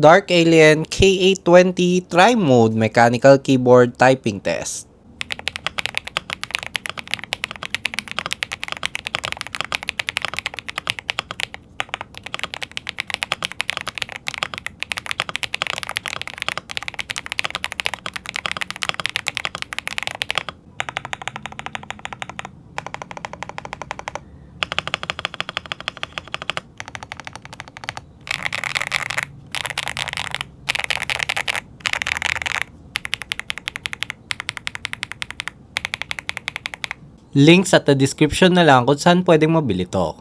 Dark Alien K820 Tri-Mode Mechanical Keyboard Typing Test. Links at the description na lang kung saan pwedeng mabili to.